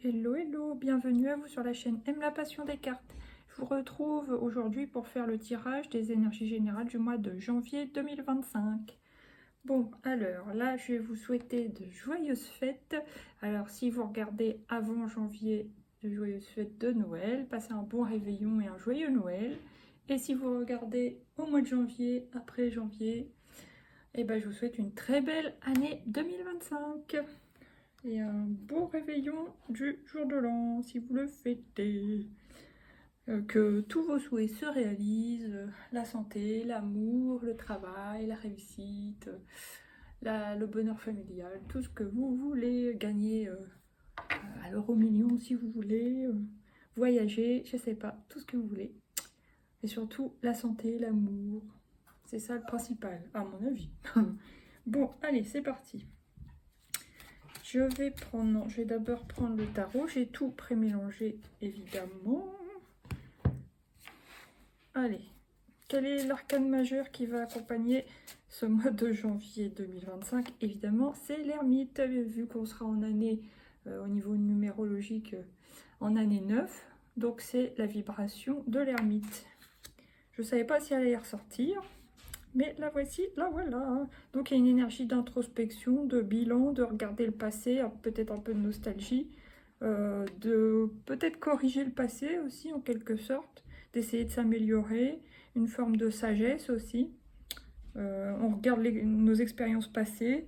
Hello, hello, bienvenue à vous sur la chaîne Aime la passion des cartes. Je vous retrouve aujourd'hui pour faire le tirage des énergies générales du mois de janvier 2025. Bon, alors là, je vais vous souhaiter de joyeuses fêtes. Alors, si vous regardez avant janvier, de joyeuses fêtes de Noël, passez un bon réveillon et un joyeux Noël. Et si vous regardez au mois de janvier, après janvier, eh ben, je vous souhaite une très belle année 2025. Et un beau réveillon du jour de l'an, si vous le fêtez. Que tous vos souhaits se réalisent, la santé, l'amour, le travail, la réussite, le bonheur familial, tout ce que vous voulez, gagner à l'euro million si vous voulez, voyager, je sais pas, tout ce que vous voulez. Et surtout la santé, l'amour, c'est ça le principal, à mon avis. Bon, allez, c'est parti. Je vais d'abord prendre le tarot. J'ai tout pré-mélangé, évidemment. Allez, quel est l'arcane majeur qui va accompagner ce mois de janvier 2025? Évidemment, c'est l'ermite, vu qu'on sera en année, au niveau numérologique, en année 9. Donc, c'est la vibration de l'ermite. Je ne savais pas si elle allait ressortir. Mais la voici, la voilà. Donc il y a une énergie d'introspection, de bilan, de regarder le passé, peut-être un peu de nostalgie, de peut-être corriger le passé aussi en quelque sorte, d'essayer de s'améliorer, une forme de sagesse aussi. On regarde nos expériences passées,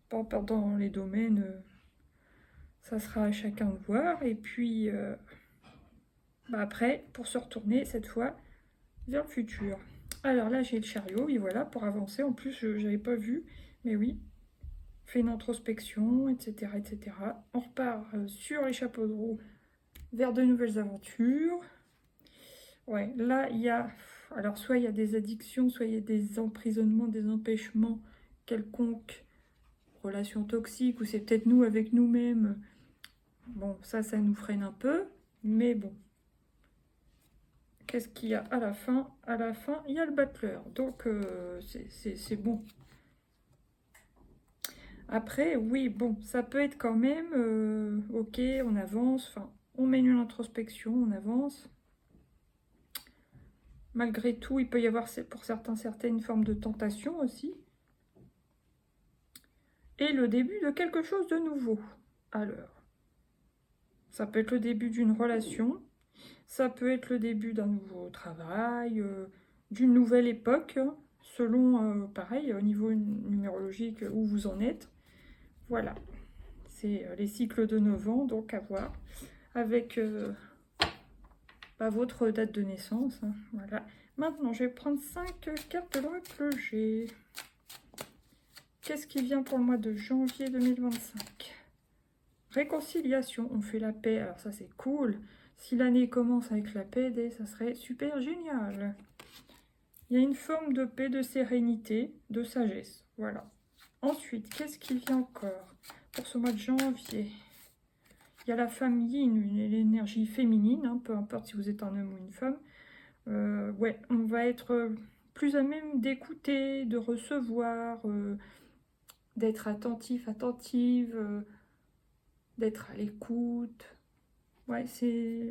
pas dans les domaines, ça sera à chacun de voir. Et puis après, pour se retourner cette fois vers le futur. Alors là, j'ai le chariot, oui, voilà, pour avancer. En plus, je n'avais pas vu, mais oui, fait une introspection, etc., etc. On repart sur les chapeaux de roue vers de nouvelles aventures. Ouais, là, il y a... Alors, soit il y a des addictions, soit il y a des emprisonnements, des empêchements quelconques, relations toxiques, ou c'est peut-être nous avec nous-mêmes. Bon, ça nous freine un peu, mais bon. Qu'est-ce qu'il y a à la fin? À la fin, il y a le battleur. Donc, c'est bon. Après, oui, bon, ça peut être quand même... ok, on avance. Enfin, on mène une introspection, on avance. Malgré tout, il peut y avoir pour certaines une forme de tentation aussi. Et le début de quelque chose de nouveau. Alors, ça peut être le début d'une relation. Ça peut être le début d'un nouveau travail, d'une nouvelle époque, selon, pareil, au niveau numérologique, où vous en êtes. Voilà, c'est les cycles de 9 ans, donc à voir, avec votre date de naissance. Hein, voilà. Maintenant, je vais prendre 5 cartes de l'oracle que j'ai. Qu'est-ce qui vient pour le mois de janvier 2025? Réconciliation, on fait la paix, alors ça c'est cool. Si l'année commence avec la paix, ça serait super génial. Il y a une forme de paix, de sérénité, de sagesse. Voilà. Ensuite, qu'est-ce qui vient encore pour ce mois de janvier? Il y a la famille, une énergie féminine, hein, peu importe si vous êtes un homme ou une femme. Ouais, on va être plus à même d'écouter, de recevoir, d'être attentif, attentive, d'être à l'écoute. Ouais,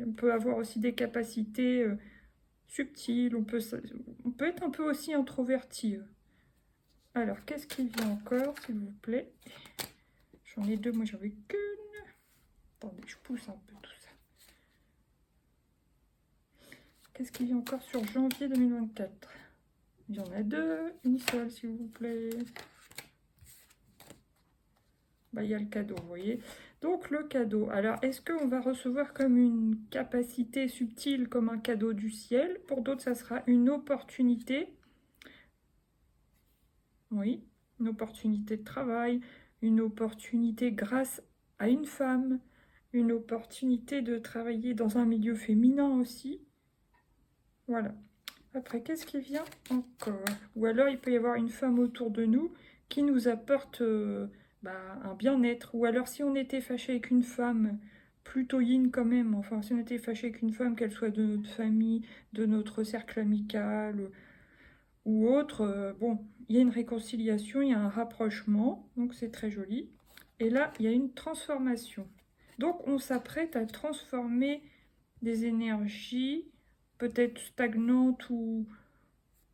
on peut avoir aussi des capacités subtiles, on peut être un peu aussi introverti. Alors, qu'est-ce qui vient encore, s'il vous plaît? J'en ai deux, moi j'en ai qu'une. Attendez, je pousse un peu tout ça. Qu'est-ce qui vient encore sur janvier 2024? Il y en a deux, une seule, s'il vous plaît. Bah, il y a le cadeau, vous voyez. Donc, le cadeau. Alors, est-ce qu'on va recevoir comme une capacité subtile, comme un cadeau du ciel? Pour d'autres, ça sera une opportunité. Oui, une opportunité de travail, une opportunité grâce à une femme, une opportunité de travailler dans un milieu féminin aussi. Voilà. Après, qu'est-ce qui vient encore? Ou alors, il peut y avoir une femme autour de nous qui nous apporte un bien-être. Ou alors, si on était fâché avec une femme, plutôt yin quand même, enfin, si on était fâché avec une femme, qu'elle soit de notre famille, de notre cercle amical ou autre, bon, il y a une réconciliation, il y a un rapprochement, donc c'est très joli. Et là, il y a une transformation. Donc on s'apprête à transformer des énergies peut-être stagnantes ou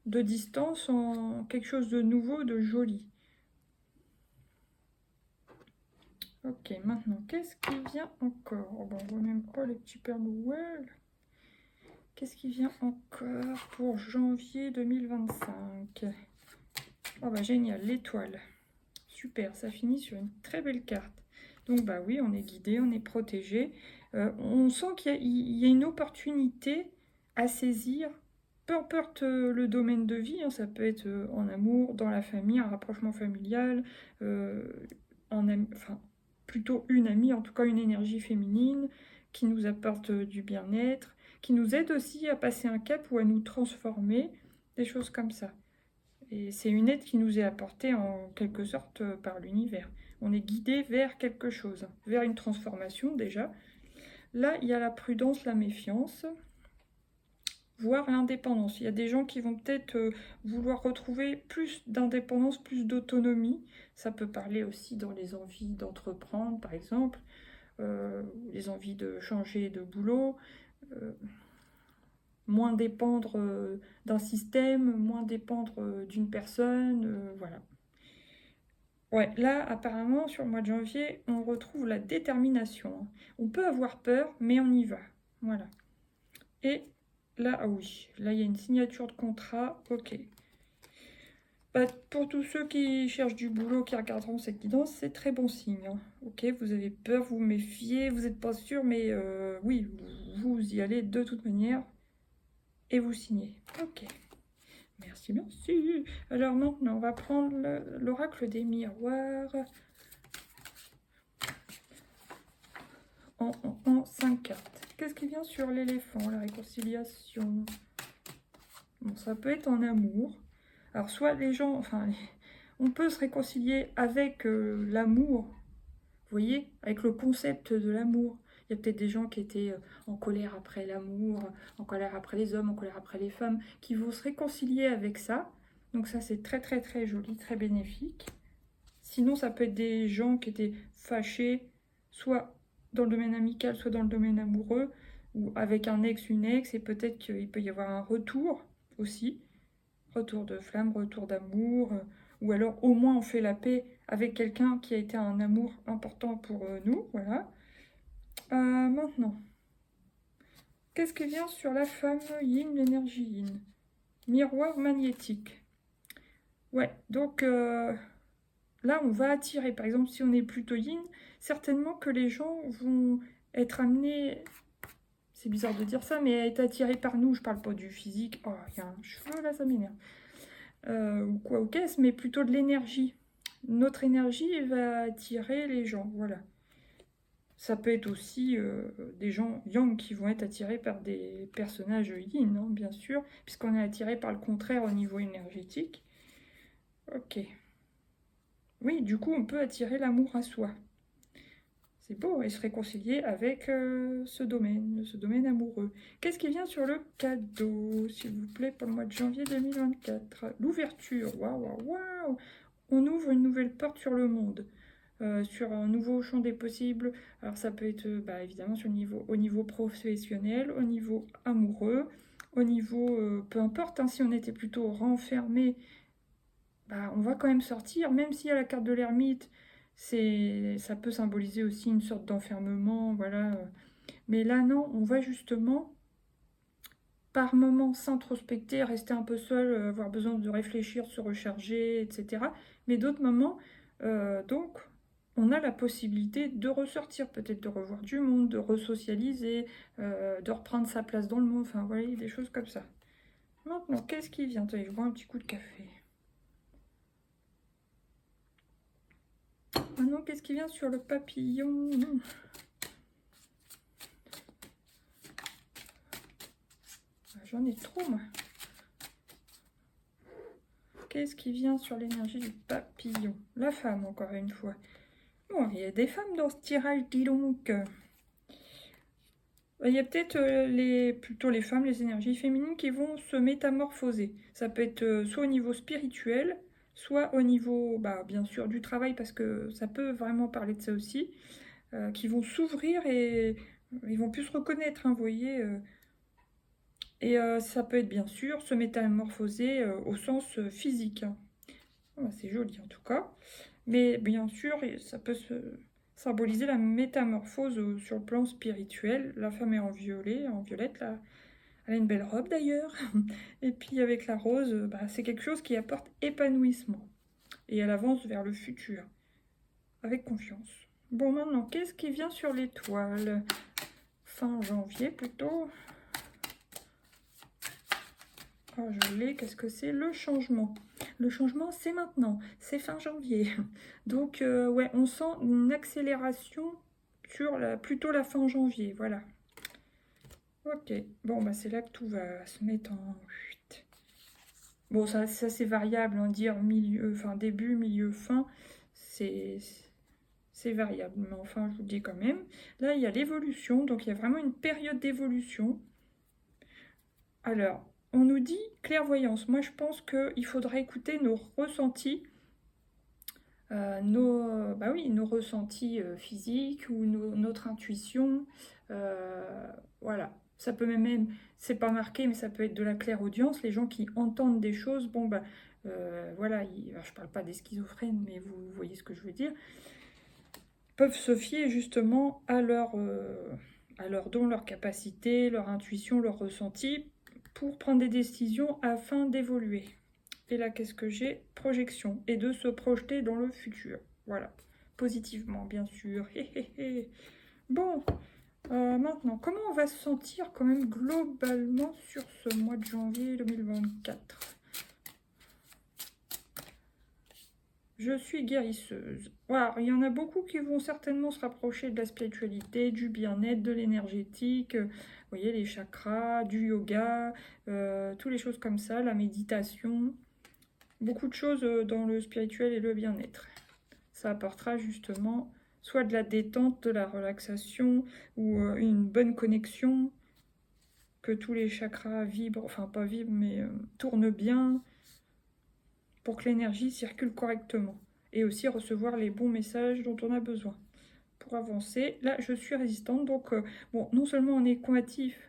de distance en quelque chose de nouveau, de joli. Ok, maintenant, qu'est-ce qui vient encore? Oh, bon, on voit même pas les petits Pères Noël. Qu'est-ce qui vient encore pour janvier 2025? Oh bah génial, l'étoile. Super, ça finit sur une très belle carte. Donc bah oui, on est guidé, on est protégé. On sent qu'il y a une opportunité à saisir, peu importe le domaine de vie, hein, ça peut être en amour, dans la famille, un rapprochement familial, enfin plutôt une amie, en tout cas une énergie féminine qui nous apporte du bien-être, qui nous aide aussi à passer un cap ou à nous transformer, des choses comme ça. Et c'est une aide qui nous est apportée en quelque sorte par l'univers. On est guidé vers quelque chose, vers une transformation déjà. Là, il y a la prudence, la méfiance, voire l'indépendance. Il y a des gens qui vont peut-être vouloir retrouver plus d'indépendance, plus d'autonomie. Ça peut parler aussi dans les envies d'entreprendre, par exemple, les envies de changer de boulot. Moins dépendre d'un système, moins dépendre d'une personne, voilà. Ouais, là, apparemment, sur le mois de janvier, on retrouve la détermination. On peut avoir peur, mais on y va. Voilà. Et là, ah oui, là, il y a une signature de contrat. Ok. Bah, pour tous ceux qui cherchent du boulot, qui regarderont cette guidance, c'est très bon signe, hein. Ok, vous avez peur, vous méfiez, vous n'êtes pas sûr, mais oui, vous y allez de toute manière et vous signez. Ok. Merci, merci. Alors maintenant, on va prendre l'oracle des miroirs en 5 cartes. Qu'est-ce qui vient sur l'éléphant, la réconciliation? Bon, ça peut être en amour. Alors, soit les gens, enfin, on peut se réconcilier avec l'amour, vous voyez, avec le concept de l'amour. Il y a peut-être des gens qui étaient en colère après l'amour, en colère après les hommes, en colère après les femmes, qui vont se réconcilier avec ça. Donc ça, c'est très très très joli, très bénéfique. Sinon, ça peut être des gens qui étaient fâchés, soit dans le domaine amical, soit dans le domaine amoureux, ou avec un ex, une ex, et peut-être qu'il peut y avoir un retour aussi. Retour de flamme, retour d'amour, ou alors au moins on fait la paix avec quelqu'un qui a été un amour important pour nous, voilà. Maintenant, qu'est-ce qui vient sur la femme yin, l'énergie yin? Miroir magnétique. Ouais, donc là on va attirer, par exemple si on est plutôt yin, certainement que les gens vont être amenés, c'est bizarre de dire ça, mais à être attirés par nous, je parle pas du physique, oh il y a un cheveu là, ça m'énerve. Ou quoi, ou qu'est-ce, mais plutôt de l'énergie. Notre énergie va attirer les gens, voilà. Ça peut être aussi des gens yang qui vont être attirés par des personnages yin, hein, bien sûr, puisqu'on est attiré par le contraire au niveau énergétique. Ok. Oui, du coup, on peut attirer l'amour à soi. C'est beau, et se réconcilier avec ce domaine amoureux. Qu'est-ce qui vient sur le cadeau, s'il vous plaît, pour le mois de janvier 2024? L'ouverture, waouh, waouh, waouh! On ouvre une nouvelle porte sur le monde, sur un nouveau champ des possibles. Alors ça peut être bah, évidemment au niveau professionnel, au niveau amoureux, au niveau, peu importe, hein, si on était plutôt renfermé, bah, on va quand même sortir, même s'il y a la carte de l'ermite, ça peut symboliser aussi une sorte d'enfermement, voilà. Mais là, non, on va justement, par moments, s'introspecter, rester un peu seul, avoir besoin de réfléchir, se recharger, etc. Mais d'autres moments, donc, on a la possibilité de ressortir, peut-être de revoir du monde, de resocialiser, de reprendre sa place dans le monde, enfin, voilà, des choses comme ça. Maintenant, qu'est-ce qui vient? Attendez, je bois un petit coup de café. Maintenant, qu'est-ce qui vient sur le papillon? J'en ai trop, moi. Qu'est-ce qui vient sur l'énergie du papillon? La femme, encore une fois. Bon, il y a des femmes dans ce tirage, dis donc. Il y a peut-être plutôt les femmes, les énergies féminines qui vont se métamorphoser. Ça peut être soit au niveau spirituel, soit au niveau, bah, bien sûr, du travail, parce que ça peut vraiment parler de ça aussi. qui vont s'ouvrir et ils vont plus se reconnaître, hein, vous voyez. Et ça peut être bien sûr se métamorphoser au sens physique, hein. Voilà, c'est joli en tout cas. Mais bien sûr, ça peut se symboliser la métamorphose sur le plan spirituel. La femme est en violet, en violette, là. Elle a une belle robe d'ailleurs. Et puis avec la rose, bah, c'est quelque chose qui apporte épanouissement. Et elle avance vers le futur, avec confiance. Bon, maintenant, qu'est-ce qui vient sur l'étoile? Fin janvier plutôt. Ah, je l'ai, qu'est-ce que c'est? Le changement. Le changement, c'est maintenant, c'est fin janvier. Donc, ouais, on sent une accélération sur plutôt la fin janvier, voilà. Ok, bon, bah c'est là que tout va se mettre en... Bon, ça c'est variable, hein, dire milieu, enfin début, milieu, fin, c'est variable. Mais enfin, je vous le dis quand même. Là, il y a l'évolution, donc il y a vraiment une période d'évolution. Alors, on nous dit clairvoyance. Moi, je pense qu'il faudra écouter nos ressentis, bah oui, nos ressentis physiques ou notre intuition. Voilà. Ça peut même, c'est pas marqué, mais ça peut être de la clairaudience. Les gens qui entendent des choses, bon, bah voilà, alors, je parle pas des schizophrènes, mais vous voyez ce que je veux dire, peuvent se fier justement à leur don, leur capacité, leur intuition, leur ressenti pour prendre des décisions afin d'évoluer. Et là, qu'est-ce que j'ai? Projection. Et de se projeter dans le futur. Voilà. Positivement, bien sûr. Bon, maintenant, comment on va se sentir quand même globalement sur ce mois de janvier 2024? Je suis guérisseuse. Voilà, il y en a beaucoup qui vont certainement se rapprocher de la spiritualité, du bien-être, de l'énergétique. Vous voyez, les chakras, du yoga, toutes les choses comme ça, la méditation. Beaucoup de choses dans le spirituel et le bien-être. Ça apportera justement soit de la détente, de la relaxation ou une bonne connexion, que tous les chakras vibrent, enfin pas vibrent, mais tournent bien pour que l'énergie circule correctement. Et aussi recevoir les bons messages dont on a besoin pour avancer. Là, je suis résistante, donc bon, non seulement on est combatif,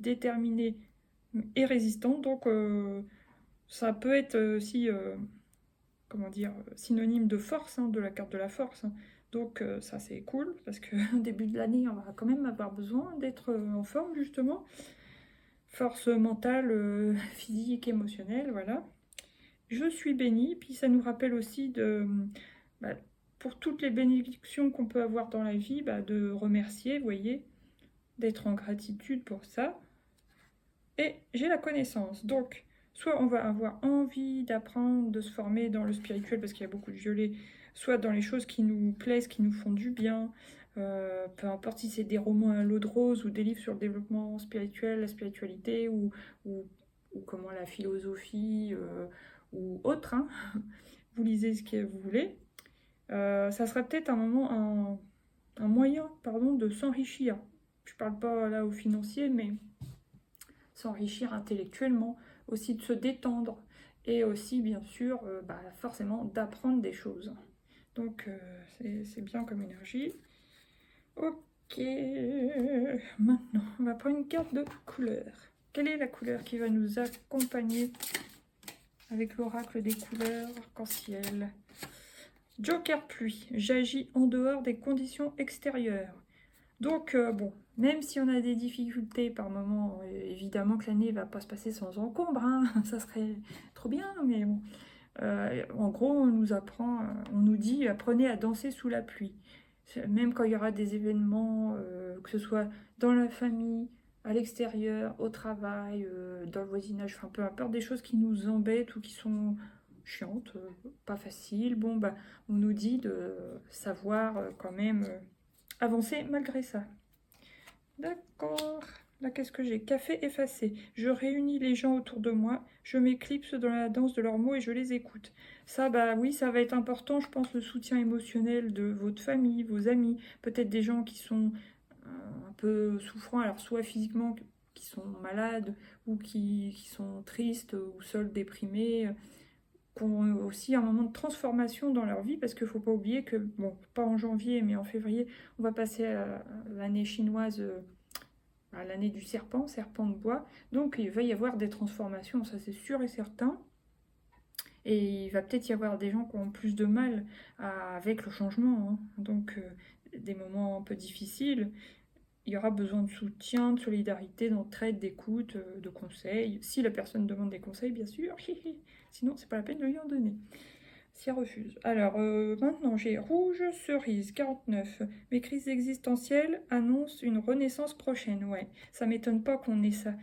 déterminé et résistant, donc ça peut être aussi comment dire, synonyme de force, hein, de la carte de la force, hein. Donc ça c'est cool, parce que début de l'année, on va quand même avoir besoin d'être en forme, justement. Force mentale, physique, émotionnelle, voilà. Je suis bénie, puis ça nous rappelle aussi bah, pour toutes les bénédictions qu'on peut avoir dans la vie, bah, de remercier, vous voyez, d'être en gratitude pour ça. Et j'ai la connaissance, donc soit on va avoir envie d'apprendre, de se former dans le spirituel parce qu'il y a beaucoup de violets, soit dans les choses qui nous plaisent, qui nous font du bien, peu importe si c'est des romans à l'eau de rose ou des livres sur le développement spirituel, la spiritualité ou comment la philosophie ou autre, hein. Vous lisez ce que vous voulez. Ça serait peut-être un moment, un moyen, pardon, de s'enrichir. Je parle pas là au financier, mais s'enrichir intellectuellement, aussi de se détendre et aussi bien sûr bah, forcément d'apprendre des choses. Donc c'est bien comme énergie. Ok, maintenant on va prendre une carte de couleur. Quelle est la couleur qui va nous accompagner avec l'oracle des couleurs arc-en-ciel? Joker pluie, j'agis en dehors des conditions extérieures. Donc, bon, même si on a des difficultés par moment, évidemment que l'année ne va pas se passer sans encombre, hein, ça serait trop bien, mais bon. En gros, on nous apprend, on nous dit, apprenez à danser sous la pluie. Même quand il y aura des événements, que ce soit dans la famille, à l'extérieur, au travail, dans le voisinage, enfin peu importe, des choses qui nous embêtent ou qui sont chiantes, pas faciles, bon, bah, on nous dit de savoir quand même avancer malgré ça. D'accord. Là, qu'est-ce que j'ai? Café effacé. Je réunis les gens autour de moi, je m'éclipse dans la danse de leurs mots et je les écoute. Ça, bah oui, ça va être important, je pense, le soutien émotionnel de votre famille, vos amis, peut-être des gens qui sont un peu souffrants, alors soit physiquement, qui sont malades, ou qui sont tristes, ou seuls, déprimés, qui ont aussi un moment de transformation dans leur vie, parce qu'il ne faut pas oublier que, bon, pas en janvier, mais en février, on va passer à l'année chinoise, à l'année du serpent, serpent de bois. Donc il va y avoir des transformations, ça c'est sûr et certain. Et il va peut-être y avoir des gens qui ont plus de mal avec le changement, hein. Donc des moments un peu difficiles. Il y aura besoin de soutien, de solidarité, d'entraide, d'écoute, de conseils. Si la personne demande des conseils, bien sûr. Sinon, c'est pas la peine de lui en donner. Si elle refuse. Alors, maintenant, j'ai rouge, cerise, 49. Mes crises existentielles annoncent une renaissance prochaine. Ouais, ça m'étonne pas qu'on ait ça.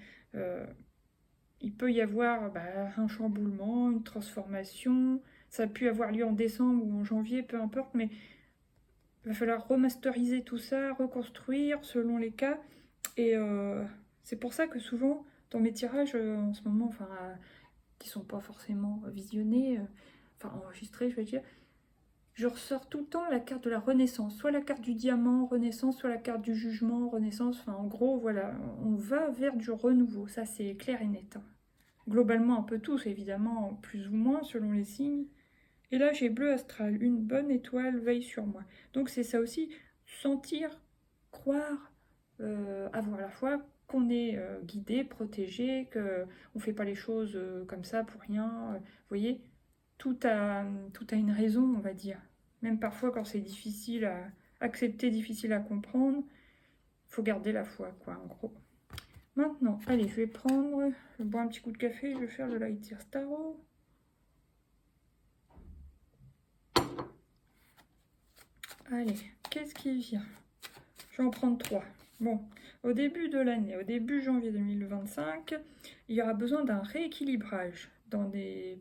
Il peut y avoir un chamboulement, une transformation. Ça a pu avoir lieu en décembre ou en janvier, peu importe, mais il va falloir remasteriser tout ça, reconstruire selon les cas. Et c'est pour ça que souvent, dans mes tirages en ce moment, qui sont pas forcément visionnés, enregistrés, je veux dire, je ressors tout le temps la carte de la Renaissance. Soit la carte du diamant, Renaissance, soit la carte du jugement, Renaissance. Enfin, en gros, voilà, on va vers du renouveau. Ça, c'est clair et net, hein. Globalement, un peu tous, évidemment, plus ou moins, selon les signes. Et là, j'ai bleu astral, une bonne étoile veille sur moi. Donc c'est ça aussi, sentir, croire, avoir la foi qu'on est guidé, protégé, qu'on ne fait pas les choses comme ça pour rien. Vous voyez, tout a une raison, on va dire. Même parfois quand c'est difficile à accepter, difficile à comprendre, il faut garder la foi, quoi, en gros. Maintenant, allez, je vais boire un petit coup de café, je vais faire le Light Year Tarot. Allez, qu'est-ce qui vient? Je vais en prendre 3. Bon, au début de l'année, au début janvier 2025, il y aura besoin d'un rééquilibrage dans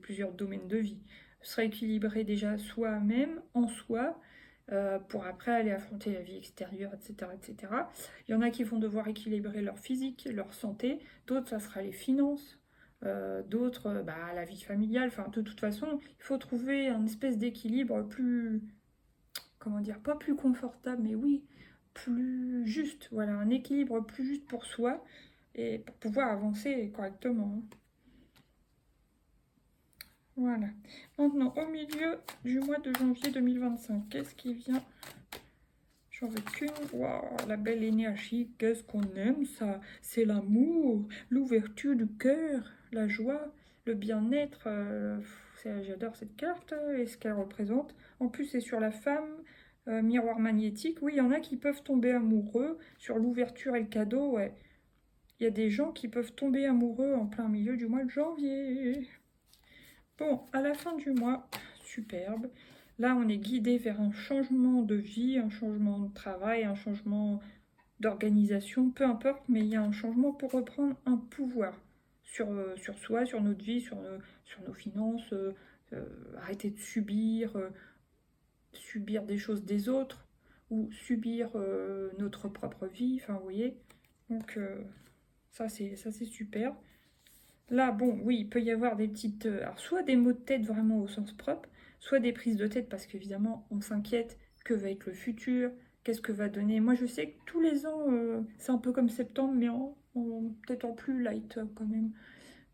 plusieurs domaines de vie. Se rééquilibrer déjà soi-même, en soi, pour après aller affronter la vie extérieure, etc., etc. Il y en a qui vont devoir équilibrer leur physique, leur santé, d'autres, ça sera les finances, d'autres, la vie familiale. Enfin, de toute façon, il faut trouver un espèce d'équilibre plus... Comment dire, pas plus confortable, mais oui, plus juste, voilà, un équilibre plus juste pour soi et pour pouvoir avancer correctement. Voilà. Maintenant, au milieu du mois de janvier 2025, qu'est-ce qui vient? J'en veux qu'une. Waouh, la belle énergie, qu'est-ce qu'on aime ça? C'est l'amour, l'ouverture du cœur, la joie, le bien-être. J'adore cette carte et ce qu'elle représente. En plus, c'est sur la femme. Miroir magnétique, oui, il y en a qui peuvent tomber amoureux sur l'ouverture et le cadeau, ouais. Il y a des gens qui peuvent tomber amoureux en plein milieu du mois de janvier. Bon, à la fin du mois, superbe. Là, on est guidé vers un changement de vie, un changement de travail, un changement d'organisation, peu importe, mais il y a un changement pour reprendre un pouvoir sur soi, sur notre vie, sur nos finances, arrêter de subir des choses des autres ou subir notre propre vie, enfin vous voyez, donc ça c'est super. Là bon oui, il peut y avoir des petites, alors soit des maux de tête vraiment au sens propre, soit des prises de tête parce qu'évidemment on s'inquiète, que va être le futur, qu'est-ce que va donner. Moi je sais que tous les ans c'est un peu comme septembre, mais peut-être en plus light quand même.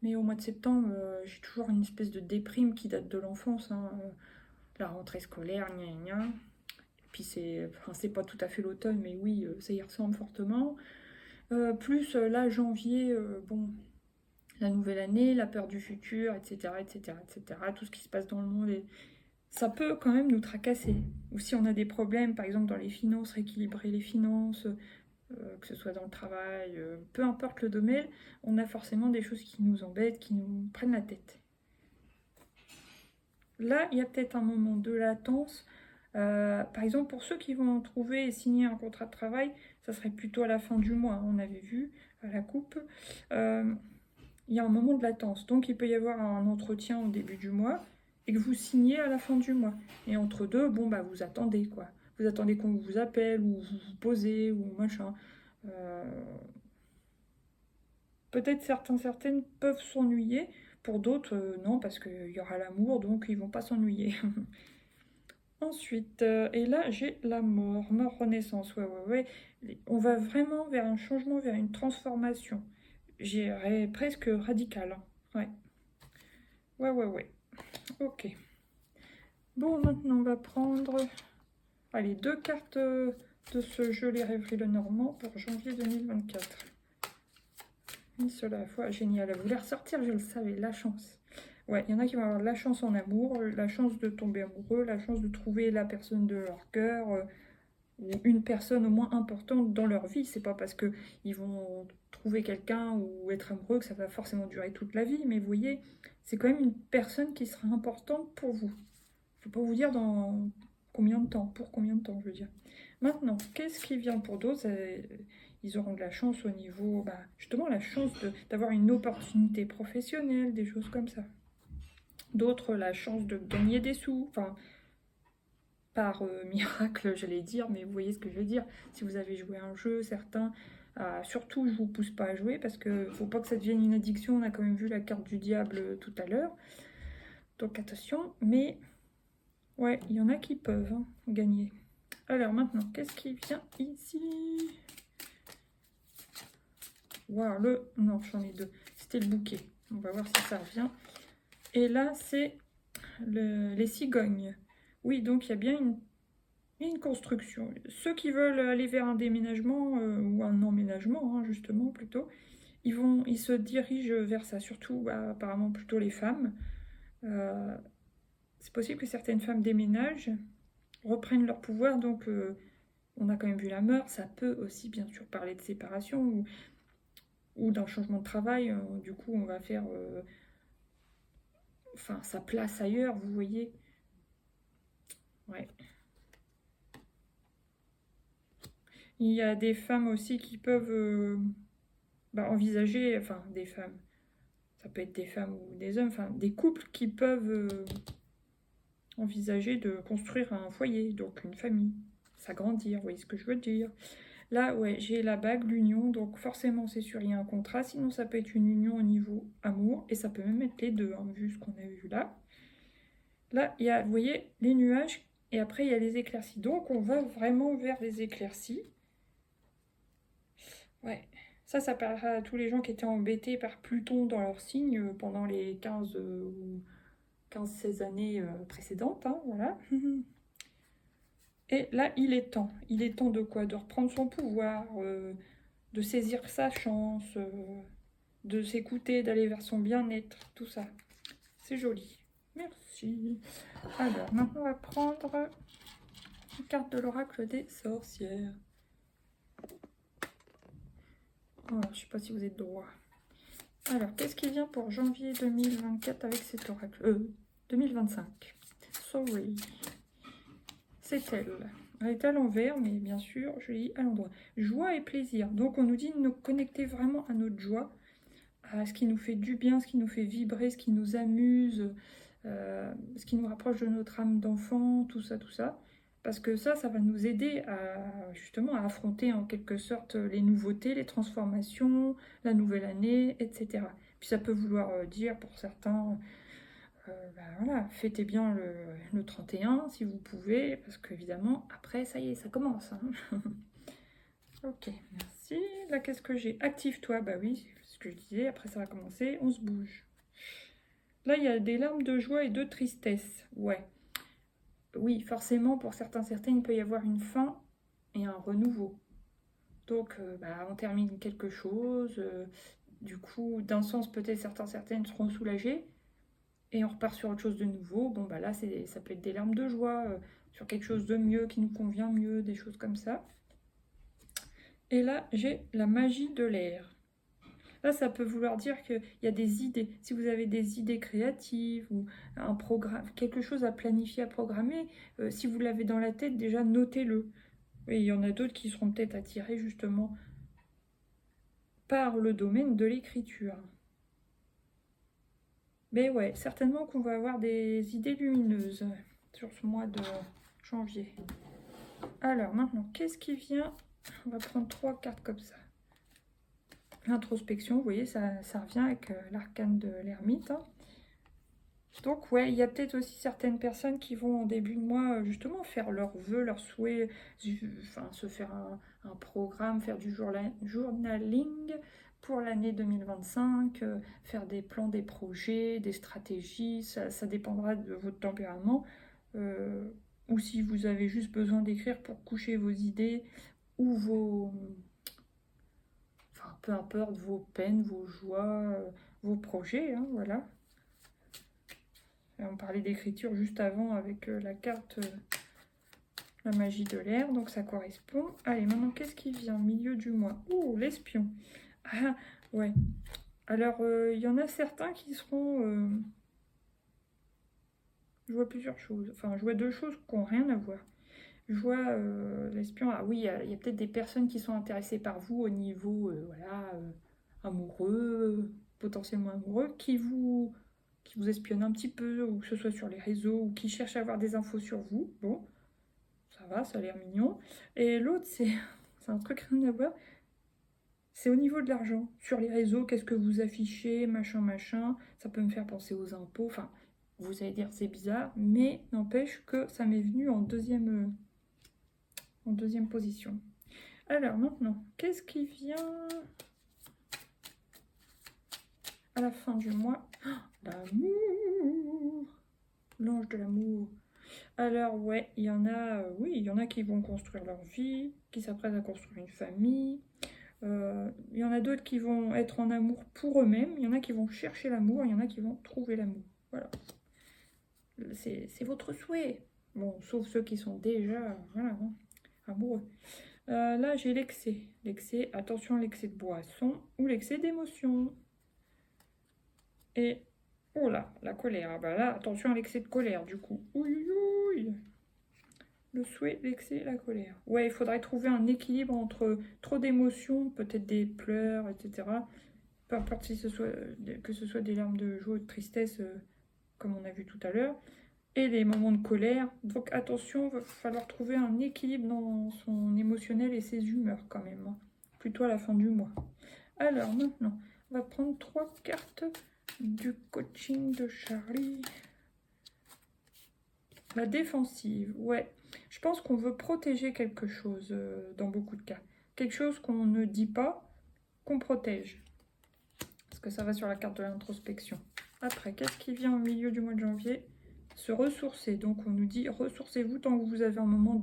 Mais au mois de septembre, j'ai toujours une espèce de déprime qui date de l'enfance, hein. La rentrée scolaire, gna gna. Puis c'est pas tout à fait l'automne, mais oui, ça y ressemble fortement. Plus là, janvier, bon, la nouvelle année, la peur du futur, etc., etc., etc., tout ce qui se passe dans le monde, et ça peut quand même nous tracasser. Ou si on a des problèmes, par exemple dans les finances, rééquilibrer les finances, que ce soit dans le travail, peu importe le domaine, on a forcément des choses qui nous embêtent, qui nous prennent la tête. Là, il y a peut-être un moment de latence. Par exemple, pour ceux qui vont trouver et signer un contrat de travail, ça serait plutôt à la fin du mois, on avait vu à la coupe. Il y a un moment de latence, donc il peut y avoir un entretien au début du mois et que vous signez à la fin du mois. Et entre deux, bon, vous attendez, quoi. Vous attendez qu'on vous appelle ou vous vous posez ou machin. Peut-être certaines peuvent s'ennuyer, pour d'autres, non, parce qu'il y aura l'amour, donc ils vont pas s'ennuyer. Ensuite, et là j'ai la mort renaissance, ouais. On va vraiment vers un changement, vers une transformation. J'irais presque radicale, hein. Ouais. Ok. Bon, maintenant on va prendre, allez, 2 cartes de ce jeu Les Rêveries Lenormand pour janvier 2024. Une seule à la fois, génial. Elle voulait ressortir, je le savais, la chance. Ouais, il y en a qui vont avoir la chance en amour, la chance de tomber amoureux, la chance de trouver la personne de leur cœur, ou une personne au moins importante dans leur vie. C'est pas parce que ils vont trouver quelqu'un ou être amoureux que ça va forcément durer toute la vie, mais vous voyez, c'est quand même une personne qui sera importante pour vous. Je ne peux pas vous dire dans combien de temps, pour combien de temps, je veux dire. Maintenant, qu'est-ce qui vient pour d'autres? Ils auront de la chance au niveau, justement, la chance d'avoir une opportunité professionnelle, des choses comme ça. D'autres, la chance de gagner des sous, enfin, par miracle, j'allais dire, mais vous voyez ce que je veux dire. Si vous avez joué à un jeu, certains, surtout, je vous pousse pas à jouer, parce que faut pas que ça devienne une addiction. On a quand même vu la carte du diable tout à l'heure. Donc attention, mais ouais, il y en a qui peuvent gagner. Alors maintenant, qu'est-ce qui vient ici? Waouh, non, j'en ai 2. C'était le bouquet. On va voir si ça revient. Et là, c'est les cigognes. Oui, donc il y a bien une construction. Ceux qui veulent aller vers un déménagement ou un emménagement, justement, plutôt, ils se dirigent vers ça. Surtout, apparemment, plutôt les femmes. C'est possible que certaines femmes déménagent, reprennent leur pouvoir, donc on a quand même vu la mort. Ça peut aussi bien sûr parler de séparation ou d'un changement de travail. Du coup, on va faire sa place ailleurs, vous voyez. Ouais. Il y a des femmes aussi qui peuvent envisager, enfin des femmes, ça peut être des femmes ou des hommes, enfin des couples qui peuvent envisager de construire un foyer, donc une famille, s'agrandir, vous voyez ce que je veux dire. Là, ouais, j'ai la bague, l'union, donc forcément, c'est sûr, il y a un contrat. Sinon, ça peut être une union au niveau amour, et ça peut même être les deux, vu ce qu'on a vu là. Là, il y a, vous voyez, les nuages, et après, il y a les éclaircies. Donc, on va vraiment vers les éclaircies. Ouais, ça parlera à tous les gens qui étaient embêtés par Pluton dans leur signe pendant les 15 ou 15-16 années précédentes, voilà. Et là, il est temps. Il est temps de quoi? De reprendre son pouvoir, de saisir sa chance, de s'écouter, d'aller vers son bien-être, tout ça. C'est joli. Merci. Alors, maintenant, on va prendre une carte de l'oracle des sorcières. Voilà, je ne sais pas si vous êtes droit. Alors, qu'est-ce qui vient pour janvier 2024 avec cet oracle 2025. Sorry. C'est elle. Elle est à l'envers, mais bien sûr, je lis à l'endroit. Joie et plaisir. Donc, on nous dit de nous connecter vraiment à notre joie, à ce qui nous fait du bien, ce qui nous fait vibrer, ce qui nous amuse, ce qui nous rapproche de notre âme d'enfant, tout ça, tout ça. Parce que ça va nous aider justement à affronter en quelque sorte les nouveautés, les transformations, la nouvelle année, etc. Puis ça peut vouloir dire pour certains, voilà, fêtez bien le 31 si vous pouvez, parce qu'évidemment, après, ça y est, ça commence. Ok, merci. Là, qu'est-ce que j'ai? Active-toi, bah oui, c'est ce que je disais, après ça va commencer, on se bouge. Là, il y a des larmes de joie et de tristesse, ouais. Oui, forcément, pour certains, il peut y avoir une fin et un renouveau. Donc, on termine quelque chose, du coup, d'un sens, peut-être certaines seront soulagés, et on repart sur autre chose de nouveau. Bon, là, ça peut être des larmes de joie, sur quelque chose de mieux, qui nous convient mieux, des choses comme ça. Et là, j'ai la magie de l'air. Là, ça peut vouloir dire qu'il y a des idées. Si vous avez des idées créatives ou un programme, quelque chose à planifier, à programmer, si vous l'avez dans la tête, déjà notez-le. Et il y en a d'autres qui seront peut-être attirés justement par le domaine de l'écriture. Mais ouais, certainement qu'on va avoir des idées lumineuses sur ce mois de janvier. Alors maintenant, qu'est-ce qui vient? On va prendre 3 cartes comme ça. L'introspection, vous voyez, ça revient avec l'arcane de l'ermite. Donc ouais, il y a peut-être aussi certaines personnes qui vont en début de mois justement faire leurs vœux, leurs souhaits, se faire un programme, faire du journaling, pour l'année 2025, faire des plans, des projets, des stratégies, ça dépendra de votre tempérament. Ou si vous avez juste besoin d'écrire pour coucher vos idées ou vos... Enfin, peu importe, vos peines, vos joies, vos projets, hein, voilà. Et on parlait d'écriture juste avant avec la carte la magie de l'air, donc ça correspond. Allez, maintenant, qu'est-ce qui vient? Milieu du mois. Oh, l'espion. Ah, ouais. Alors, il y en a certains qui seront... Je vois plusieurs choses. Enfin, je vois deux choses qui n'ont rien à voir. Je vois l'espion. Ah oui, il y a peut-être des personnes qui sont intéressées par vous au niveau voilà, amoureux, potentiellement amoureux, qui vous espionnent un petit peu, ou que ce soit sur les réseaux, ou qui cherchent à avoir des infos sur vous. Bon, ça va, ça a l'air mignon. Et l'autre, c'est un truc rien à voir. C'est au niveau de l'argent. Sur les réseaux, qu'est-ce que vous affichez, machin, machin. Ça peut me faire penser aux impôts. Enfin, vous allez dire c'est bizarre, mais n'empêche que ça m'est venu en deuxième position. Alors maintenant, qu'est-ce qui vient à la fin du mois? L'amour, l'ange de l'amour. Alors ouais, il y en a, oui, il y en a qui vont construire leur vie, qui s'apprêtent à construire une famille. Il y en a d'autres qui vont être en amour pour eux-mêmes. Il y en a qui vont chercher l'amour. Il y en a qui vont trouver l'amour. Voilà. C'est votre souhait. Bon, sauf ceux qui sont déjà voilà, hein, amoureux. Là, j'ai l'excès. L'excès, attention, l'excès de boisson ou l'excès d'émotion. Et, oh là, la colère. Ah bah là, attention à l'excès de colère, du coup. Ouïe, ouïe. Le souhait, l'excès, la colère. Ouais, il faudrait trouver un équilibre entre trop d'émotions, peut-être des pleurs, etc. Peu importe si que ce soit des larmes de joie ou de tristesse, comme on a vu tout à l'heure, et les moments de colère. Donc attention, il va falloir trouver un équilibre dans son émotionnel et ses humeurs quand même, hein. Plutôt à la fin du mois. Alors maintenant, on va prendre 3 cartes du coaching de Charlie. La défensive, ouais. Je pense qu'on veut protéger quelque chose dans beaucoup de cas. Quelque chose qu'on ne dit pas, qu'on protège. Parce que ça va sur la carte de l'introspection. Après, qu'est-ce qui vient au milieu du mois de janvier? Se ressourcer. Donc on nous dit ressourcez-vous tant que vous avez un moment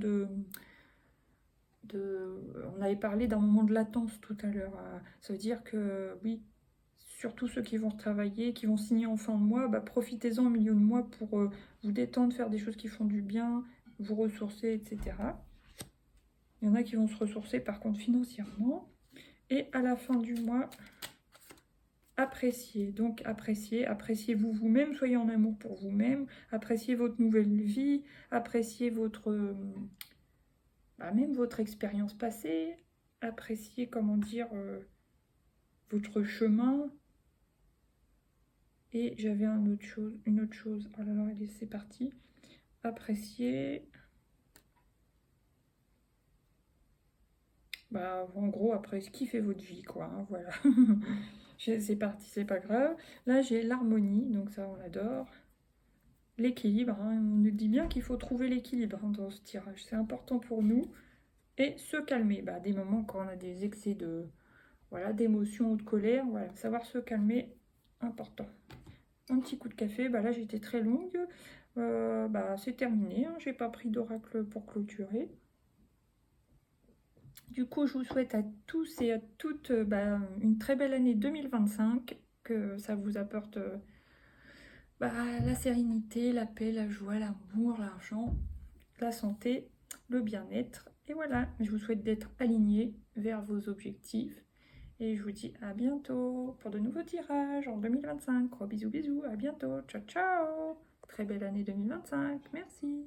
on avait parlé d'un moment de latence tout à l'heure. Ça veut dire que oui, surtout ceux qui vont travailler, qui vont signer en fin de mois, bah, profitez-en au milieu de mois pour vous détendre, faire des choses qui font du bien, vous ressourcer, etc. Il y en a qui vont se ressourcer par contre financièrement. Et à la fin du mois, appréciez. Donc appréciez-vous vous-même, soyez en amour pour vous-même, appréciez votre nouvelle vie, appréciez même votre expérience passée, appréciez, comment dire, votre chemin. Et j'avais une autre chose. Oh là là, allez, c'est parti. Appréciez. En gros, après, kiffez votre vie, quoi. Hein, voilà. C'est parti, c'est pas grave. Là, j'ai l'harmonie, donc ça, on adore. L'équilibre, hein, on nous dit bien qu'il faut trouver l'équilibre hein, dans ce tirage. C'est important pour nous. Et se calmer. Des moments quand on a des excès d'émotion ou de colère, voilà, savoir se calmer, important. Un petit coup de café, là j'étais très longue, c'est terminé, hein, j'ai pas pris d'oracle pour clôturer. Du coup, je vous souhaite à tous et à toutes une très belle année 2025, que ça vous apporte la sérénité, la paix, la joie, l'amour, l'argent, la santé, le bien-être. Et voilà, je vous souhaite d'être alignés vers vos objectifs. Et je vous dis à bientôt pour de nouveaux tirages en 2025. Gros bisous, bisous, à bientôt. Ciao, ciao. Très belle année 2025. Merci.